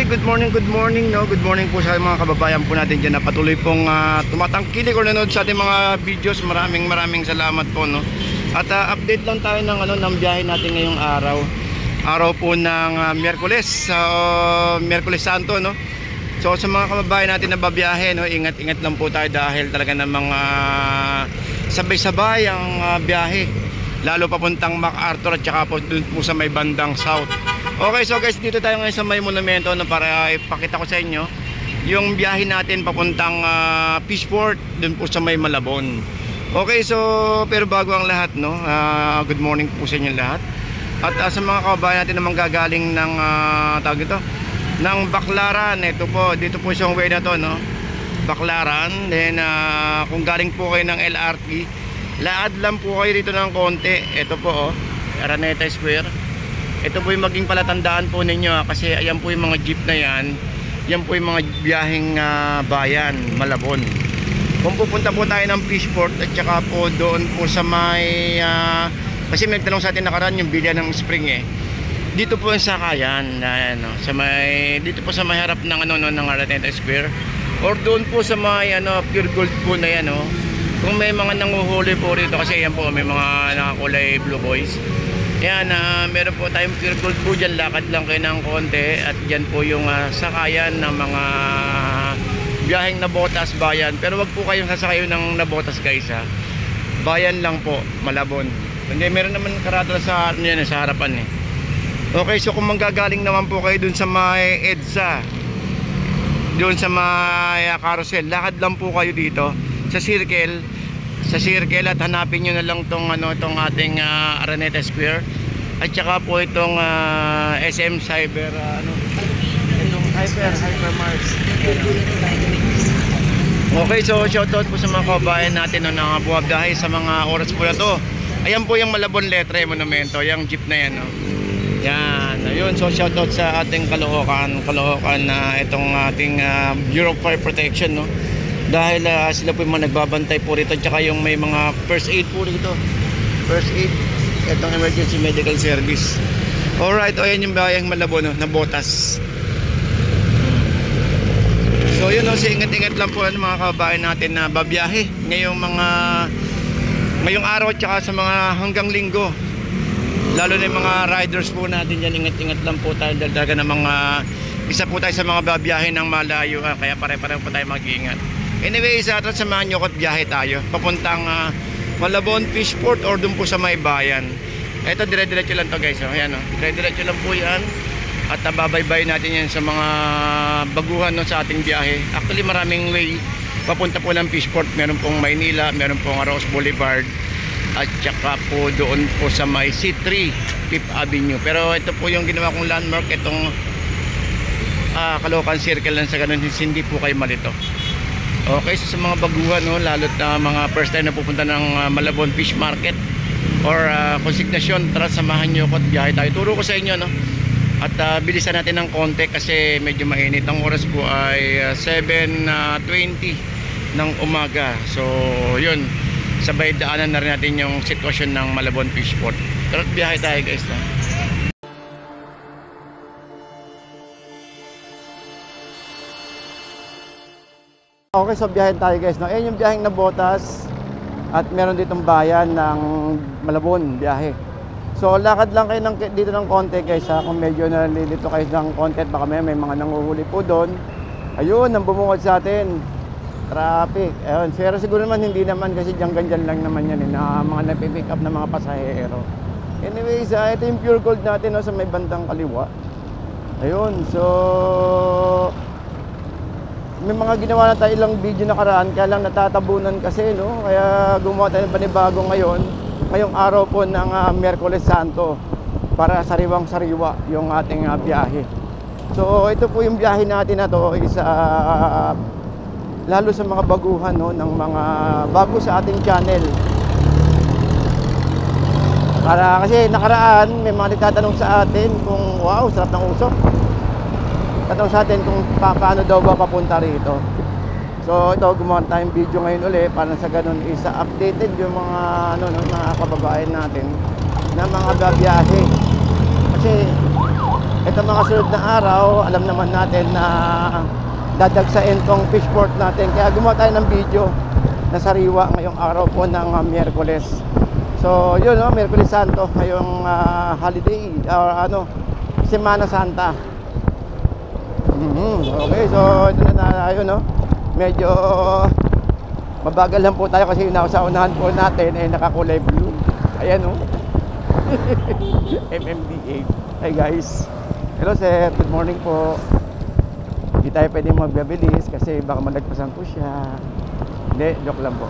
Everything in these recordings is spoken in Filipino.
Okay, good morning, no? Good morning po sa mga kababayan po natin dyan na patuloy pong tumatangkilik o nanood sa ating mga videos. Maraming salamat po, no? At update lang tayo ng, ng biyahe natin ngayong araw. Araw po ng Miyerkules, Miyerkules Santo, no? So sa mga kababayan natin na babiyahe, no? Ingat lang po tayo dahil talaga namang sabay-sabay ang biyahe. Lalo papuntang MacArthur at saka po dun po sa may bandang south. Okay, so guys, dito tayo ngayon sa may monumento, no, para ipakita ko sa inyo yung biyahe natin papuntang Fishport, dun po sa may Malabon. Okay, so pero bago ang lahat, no, good morning po sa inyo lahat. At sa mga kababayan natin na manggagaling ng tawag ito, ng Baclaran, ito po, dito po yung way na to, no, Baclaran. Then kung galing po kayo ng LRT, laad lang po kayo dito ng konti. Ito po, Araneta Square. Ito po yung maging palatandaan po ninyo, kasi ayan po yung mga jeep na yan. Yan po yung mga biyaheng bayan, Malabon. Kung pupunta po tayo ng Fishport at saka po doon po sa may kasi may tanong sa atin nakaraan yung bilya ng spring dito po yung sakayan, sa may, dito po sa may harap ng ng Araneta Square, or doon po sa may Pure Gold po na yan, kung may mga nanguhuli po rito, kasi yan po may mga nakakulay blue boys. Yan, meron po tayong Pure Gold po dyan. Lakad lang kayo ng konti. At dyan po yung sakayan ng mga biyaheng Nabotas bayan. Pero wag po kayong sasakayo ng Nabotas, guys, bayan lang po, Malabon. Hindi, meron naman karata sa, sa harapan Okay, so kung manggagaling naman po kayo dun sa may EDSA, dun sa may carousel, lakad lang po kayo dito sa circle at hanapin nyo na lang tong tong ating Araneta Square at saka po itong SM Cyber itong Hypermart. Okay, so shoutout po sa mga kababayan natin na buwabiyahe sa mga oras po na to. Ayan po yung Malabon Letre Monumento, yung jeep na yan, yan, ayun. So shoutout sa ating Caloocan na itong ating Bureau of Fire Protection, dahil sila po yung mga nagbabantay po rito, tsaka yung may mga first aid po rito, itong emergency medical service. Alright, ayan yung bayang Malabon, Nabotas. So yun, so ingat lang po mga kababayan natin na babiyahe ngayong araw at saka sa mga hanggang linggo, lalo na yung mga riders po natin dyan. Ingat lang po tayo dahil talaga ng mga isa po tayo sa mga babiyahe ng malayo, kaya pare-pareho po tayo mag-iingat. Anyway, samahan nyo ko at biyahe tayo papuntang Malabon, Fishport, or dun po sa may bayan. Ito, dire-diretso lang to, guys. Ayan, dire-diretso lang po yan. At babaybay natin yan sa mga baguhan sa ating biyahe. Actually, maraming way papunta po ng Fishport. Meron pong Maynila, meron pong Rose Boulevard, at saka po doon po sa may C3 Fifth Avenue. Pero ito po yung ginawa kong landmark, itong Caloocan Circle lang, sa ganun hindi po kayo malito. Okay, so sa mga baguhan, lalo't mga first time na pupunta ng Malabon Fish Market or konsignasyon, tara samahan nyo ko at biyahe tayo. Turo ko sa inyo, at bilisan natin ng konti kasi medyo mainit. Ang oras po ay 7:20 ng umaga. So yun, sabay daanan na rin natin yung sitwasyon ng Malabon Fishport. Tara at biyahe tayo, guys. Okay, so biyahe tayo, guys. Ayan yung biyaheng Nabotas at meron ditong bayan ng Malabon biyahe. So lakad lang kayo dito ng konti, guys, kung medyo nalilito kayo ng konti, baka may mga nanguhuli po doon. Ayun, ang bumungod sa atin, traffic. Ayun, pero siguro naman hindi naman, kasi dyan lang naman yan na mga napipick up na mga pasahero. Anyways, ito yung Pure Gold natin, sa may bandang kaliwa. Ayun, so may mga ginawa na tayo ilang video nakaraan, kaya lang natatabunan kasi, kaya gumawa tayo ng panibago ngayong araw po ng Miyerkules Santo, para sariwang-sariwa yung ating biyahe. So ito po yung biyahe natin na to, is lalo sa mga baguhan, ng mga bago sa ating channel. Para kasi nakaraan may mga nagtatanong sa atin kung wow, sarap ng usok. Tatanong sa atin kung paano daw ba papunta rito. So ito, gumawa tayong video ngayon ulit para sa ganun isa updated yung mga mga kababayan natin na mga babiyahe. Kasi ito mga sunod na araw, alam naman natin na dadagsain tong fish port natin. Kaya gumawa tayo ng video na sariwa ngayong araw po ng Miyerkules. So yun, no, Miyerkules Santo, ngayong holiday or Semana Santa. Okay, so ito na tayo, no. Medyo mabagal lang po tayo kasi sa unahan po natin ay nakakulay blue. Ayan, no. MMDA. Hi guys. Hello sir, good morning po. Hindi tayo pwede magbabilis kasi baka malagpasan po siya. Hindi, joke lang po.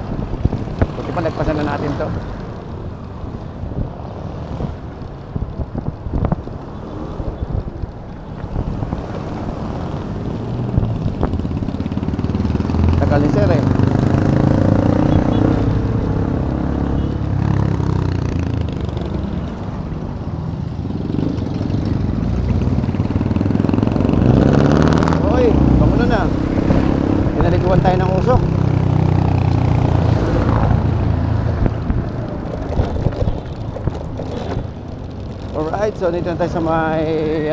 Buti pa nagpasan na natin to. Tagal ni sir eh. Pinaliguan tayo ng usok. Alright, so dito na tayo sa may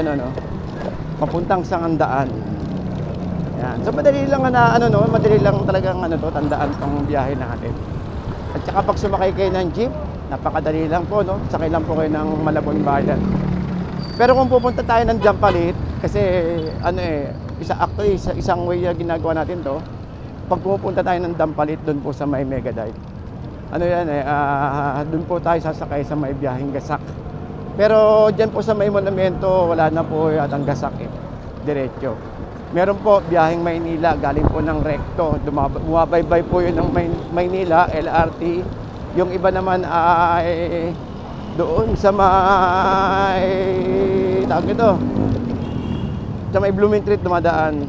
papuntang Sangandaan. Yan. So madali lang madali lang talagang tandaan tong biyahe natin. At saka pag sumakay kayo ng jeep, napakadali lang po, no? Sakay lang po kayo ng Malabon Bayan. Pero kung pupunta tayo ng Jampalit, kasi isang way na ginagawa natin to, pag pupunta tayo ng Jampalit doon po sa may Megadite, doon po tayo sasakay sa may biyaheng Gasak. Pero dyan po sa may monumento, wala na po yatang Gasak diretso. Meron po biyaheng Maynila, galing po ng Recto, bumabaybay po yun ng Maynila, LRT. Yung iba naman ay doon sa may sa may Blooming Treat dumadaan.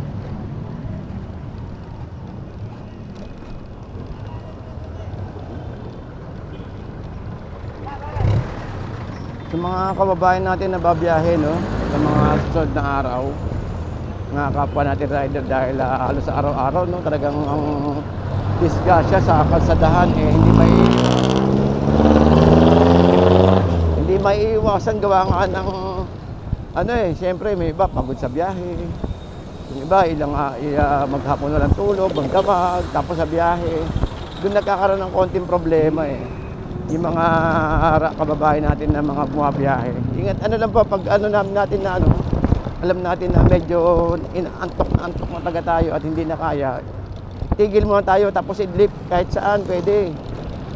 Sa mga kababayan natin na babiyahe, no, sa mga susunod na araw, mga kapwa natin rider, dahil halos sa araw-araw, no, talagang ang disgrasya sa kalsadahan hindi may iwasan gawa nga ng siyempre may iba pagod sa biyahe. Yung iba maghapon na lang tulog, magdamag, tapos sa biyahe. Doon nagkakaroon ng konting problema yung mga kababayan natin na mga bumabiyahe. Ingat lang po pag natin na alam natin na medyo antok na taga tayo at hindi na kaya. Tigil muna tayo tapos idlip kahit saan pwede.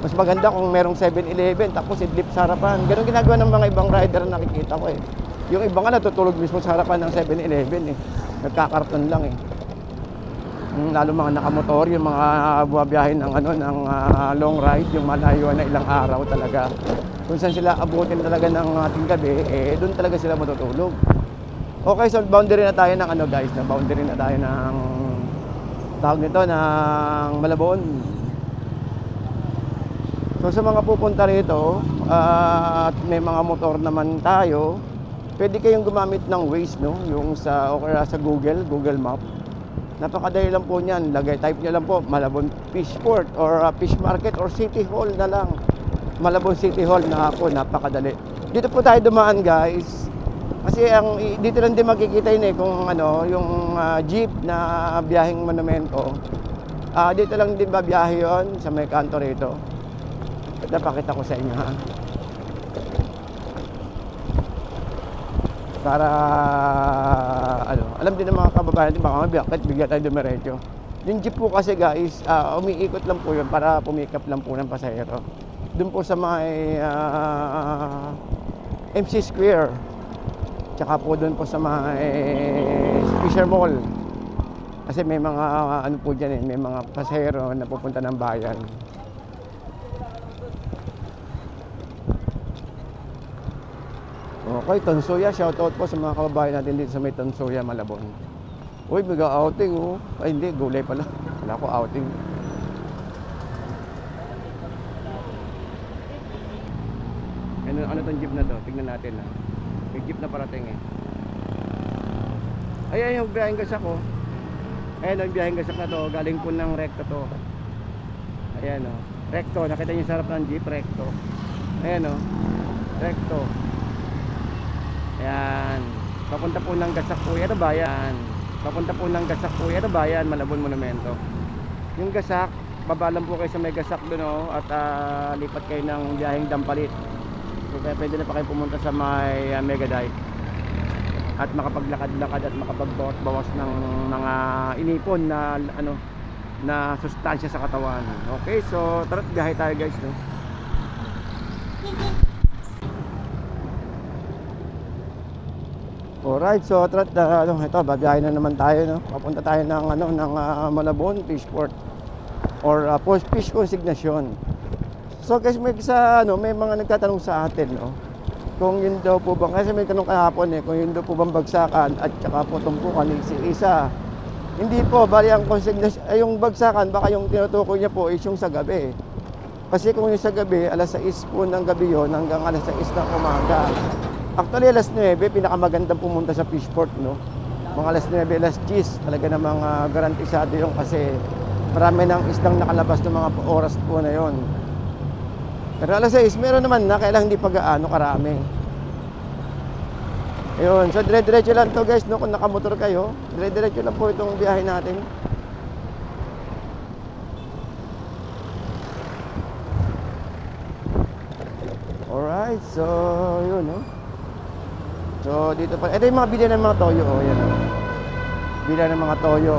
Mas maganda kung merong 7-Eleven tapos idlip sa harapan. Ganun ginagawa ng mga ibang rider na nakikita ko Yung iba nga natutulog mismo sa harapan ng 7-Eleven Nagkakarton lang Lalo mga nakamotor, yung mga bumabiyahe ng long ride, yung malayuan na ilang araw talaga. Kung saan sila abutin talaga ng ating gabi, doon talaga sila matutulog. Okay, so boundary na tayo ng boundary na tayo ng tawag nito ng Malabon. So sa mga pupunta rito at may mga motor naman tayo, pwede kayong gumamit ng Waze, no? Yung sa Google Map. Napakadali lang po niyan. Type niyo lang po Malabon Fish Port or Fish Market or City Hall na lang. Malabon City Hall na po, napakadali. Dito po tayo dumaan, guys. Kasi dito lang din makikita kung yung jeep na biyaheng monumento. Dito lang din ba biyahe 'yon sa may kanto rito. Napakita ko sa inyo para alam din ng mga kababayan natin baka mabiyakit bigla tayo dumiretso. Yung jeep po kasi guys, umiikot lang po yun para pumikap lang po ng pasahero. Doon po sa may MC Square, tsaka po doon po sa may Fisher Mall. Kasi may mga po dyan may mga pasahero na pupunta ng bayan. Okay, Tansuya, shoutout po sa mga kababayan natin dito sa may Tansuya, Malabon. Uy, biga outing Ay hindi, gulay pala. Wala ko outing. Ano tong jeep na to? Tingnan natin May jeep na parating Ayan yung biyaheng Gasak Ayan yung biyaheng Gasak na to. Galing po ng Recto to. Ayan Recto, nakita niyo sa harap ng jeep, Recto. Ayan Recto. Ayan. Papunta po ng Gasak po yan, bayan. Papunta po ng Gasak po yan, bayan, Malabon Monumento. Yung Gasak, baba lang po kayo sa may Gasak doon, oh, at lipat kayo ng biyaheng Dampalit. So kaya pwede na pa kayo pumunta sa may Megadite at makapaglakad-lakad at makapagbawas-bawas ng mga inipon na ano, na sustansya sa katawan. Okay, so tara't biyahe tayo guys, no? Alright, so tara't ito, babiyahe na naman tayo, no? Papunta tayo ng ano, ng Malabon Fishport or fish consignation. So guys, may mga nagtatanong sa atin, no? Kung yun daw po bang, kasi may tanong kahapon kung yun daw po bang bagsakan at saka po tumpukan ni isa. Hindi po, bali ang consignation, yung bagsakan, baka yung tinutukoy niya po is yung sa gabi. Kasi kung yung sa gabi, alas 6 po ng gabi yun hanggang alas 6 ng umaga. Actually, alas 9, pinakamagandang pumunta sa Fishport, no? Mga alas 9, alas 10, talaga namang garantisado yung kasi marami ng islang nakalabas ng mga oras po na yon. Pero alas 6, meron naman na, kailang hindi pa gaano karami. Ayun, so dire-diretso lang to guys, no? Kung nakamotor kayo, dire-diretso lang po itong biyahe natin. Alright, so yun, no? So dito pa, ito yung mga bilya ng mga toyo, oh, yan, oh. Bilya ng mga toyo.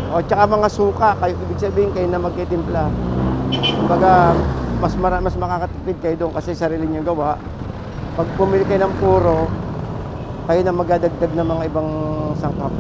O, tsaka mga suka, kayo, ibig sabihin kayo na magtitimpla. Kumbaga, mas makakatipid kayo doon kasi sarili nyo gawa. Pag pumili kayo ng puro, kayo na magdadagdag ng mga ibang sangkap.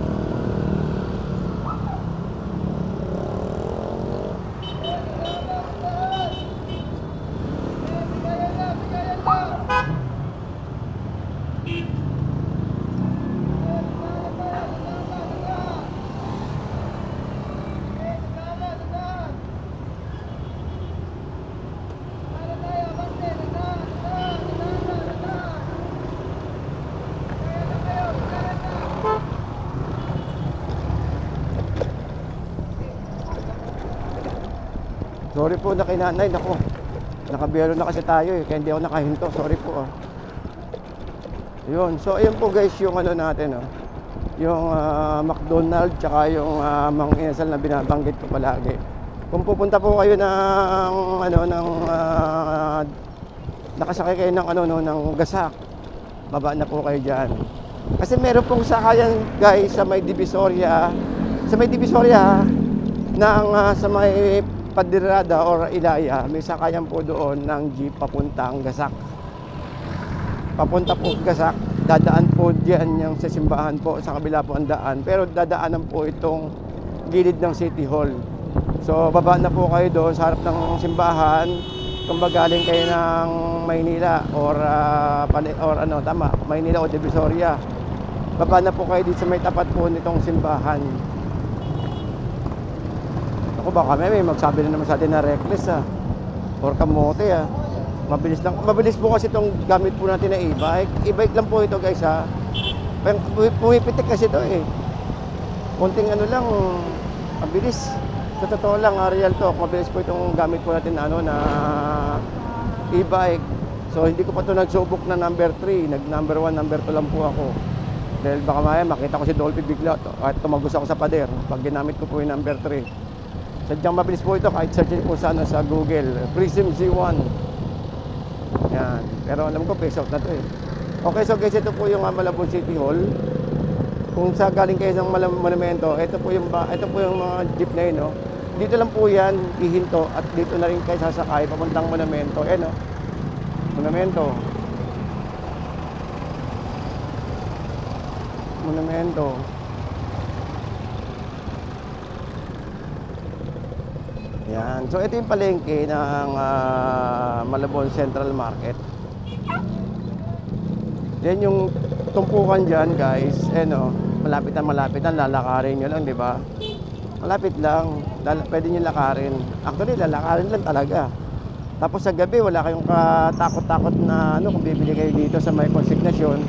Sorry po na kay nanay, nako. Nakabiyero na kasi tayo kaya hindi ako nakahinto. Sorry po. Yun, so ayun po guys yung ano natin, yung McDonald's tsaka yung Mang Inasal na binabanggit ko palagi. Kung pupunta po kayo ng nakasakay kayo ng ng Gasak, baba na po kayo diyan. Kasi meron pong sakayan guys sa may Divisoria, ng sa may Padirada or Ilaya, may sakayan po doon ng jeep papuntang Gasak. Papunta po Gasak, dadaan po diyan yung sa simbahan po, sa kabila po ang daan. Pero dadaanan po itong gilid ng City Hall. So baba na po kayo doon sa harap ng simbahan. Kung galing kayo ng Maynila or Maynila o Divisoria, baba na po kayo dito sa may tapat po nitong simbahan. Ako baka may magsabi na naman sa atin na reckless or kamote mabilis po kasi itong gamit po natin na e-bike lang po ito guys pumipitik kasi ito konting lang mabilis sa totoo lang real talk, mabilis po itong gamit po natin na e-bike. So hindi ko pa ito nagsubok na number 3, nag number 1, number 2 lang po ako dahil baka maya makita ko si Dolphy bigla at tumagos ako sa pader pag ginamit ko po yung number 3. Sadyang mabilis po ito kahit search po sana sa Google, Prism Z1. Yan, pero alam ko face out na to Okay, so guys, ito po yung Malabon City Hall. Kung sa galing kayo ng Monumento, ito po yung mga jeep na yun, Dito lang po yan, hihinto at dito na rin kayo sasakay papuntang Monumento. Monumento. Yan. So ito yung palengke ng Malabon Central Market. Yan yung tumpukan dyan guys. Malapit na lalakarin nyo lang, di ba? Malapit lang. Pwede nyo lakarin. Actually, lalakarin lang talaga. Tapos sa gabi, wala kayong katakot-takot na kung bibili kayo dito sa may consignation.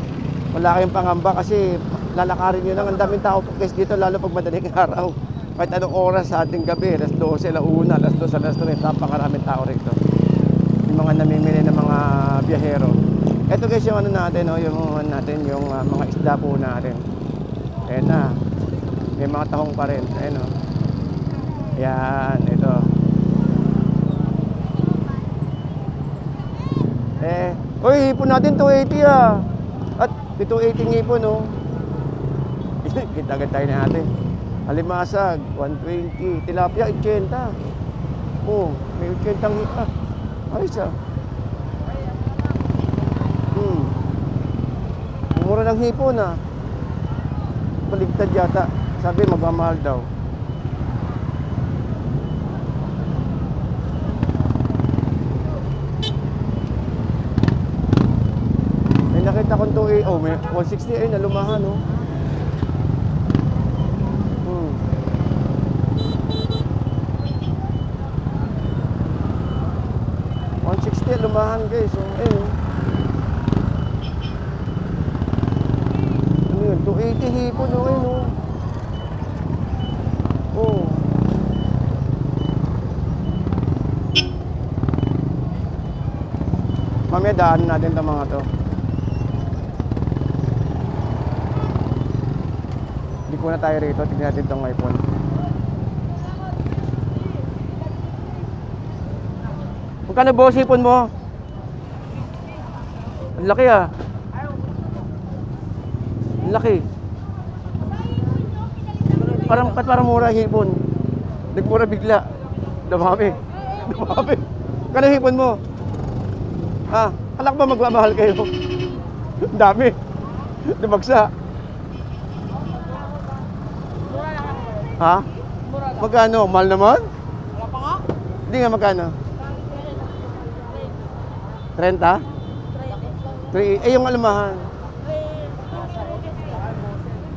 Wala kayong pangamba kasi lalakarin nyo lang. Ang daming tao guys dito, lalo pag madaling araw. Kahit anong oras sa ating gabi, alas 12, alas 3, napakaraming tao rito. Yung mga namimili ng mga biyahero. Ito guys yung ano natin, no? Yung ano natin, yung mga isda po natin. Ayan na. May mga tahong pa rin. Ayan o. Ayan, ito. Uy, hipon natin 280 ah. At 280 ngipon, no? Kita-agad tayo na natin. Alimasag, 120. Tilapia, 80. Oh, may 80 ngipon. Ayos ah. Mura ng hipon ah. Baligtad yata. Sabi magmamahal daw. May nakita kong 280. Oh, may 160 ay nalumahan oh. 160 lumahan guys. Oh, ayun. Ano yun? 280 hipon oh, ayun oh. Oh. Mamaya daan natin itong mga to. Hindi ko na tayo rito. Tignan natin itong iPhone. Magkano boss hipon mo? Ang laki ah. Ang laki. Parang mura hipon. Nagmura bigla. Dumami. Dumami. Magkano hipon mo? Ha? Alak ba magmamahal kayo? Ang dami. Dumagsa. Ha? Magkano? Mahal naman? Wala pa nga? Hindi nga magkano? 30? 3, eh yung alamahan.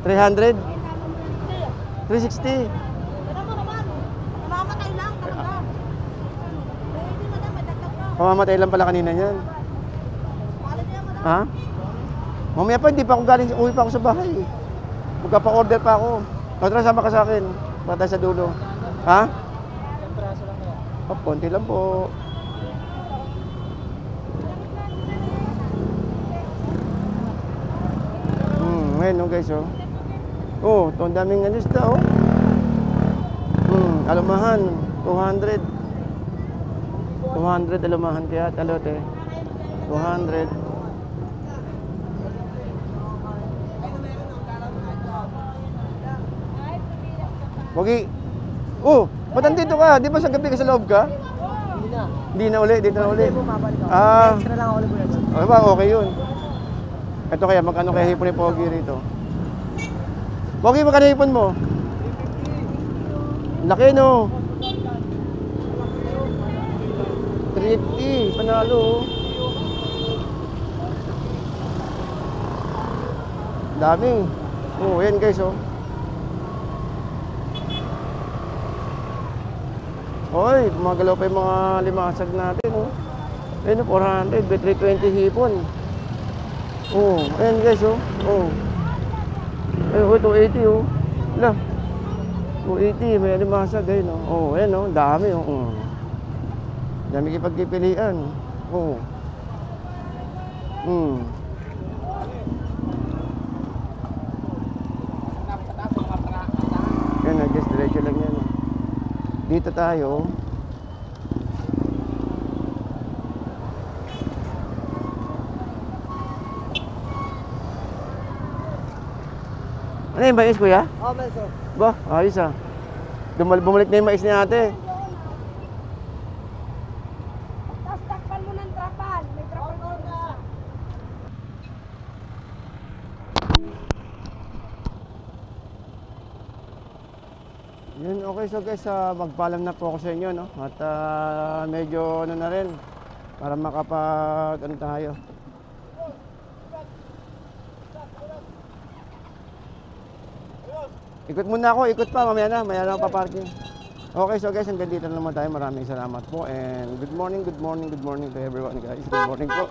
300? 360? Namamatay lang talaga. Hindi madam, madagdag na. Pamamatay lang pala kanina yan. Ha? Mamaya pa, hindi pa ako galing, uwi pa ako sa bahay. Magkapa-order pa ako. Tara, sama ka sa akin. Para tayo sa dulo. Ha? Oh, konti lang po. Ngayon oh guys oh. Oh, ito ang daming isda oh. Alamahan 200. 200 alamahan kaya talote. 200. Wagi. Oh, ba't nandito ka? Di ba sa gabi ka sa loob ka? Hindi na. Hindi na uli, dito na uli. Bumabalik ako. Ah, Extra lang ako ulit. okay ba? Okay yun. Ito kaya, magkano kaya hipon ni Pogi rito? Pogi, magkano hipon mo? Laki no? 350, panalo oh. Dami. Oh, yan guys oh. Hoy, gumagalaw pa yung mga limasag natin oh. Ayun oh, 400, 320 hipon. Oh, ayan guys oh. Oh. Ayun, 280 oh. Wala. 280, may limasag ayun oh. Oh, ayan oh, dami oh. Dami kipagpipilian. Oh. Yan na guys, diretso lang yan. Dito tayo. Ano yung mais, kuya? Oh, meso. Ba, ayos ah. Bumalik na yung mais ni ate. Tapos takpan mo ng trapal. May trapal ko na. Yun, okay. So guys, magpaalam na po ako sa inyo, no? At medyo ano na rin, para makapag, ano tayo. Ikot muna ako, ikot pa, mamaya na paparking. Okay, so guys, hanggang dito na naman tayo. Maraming salamat po and good morning to everyone guys. Good morning po.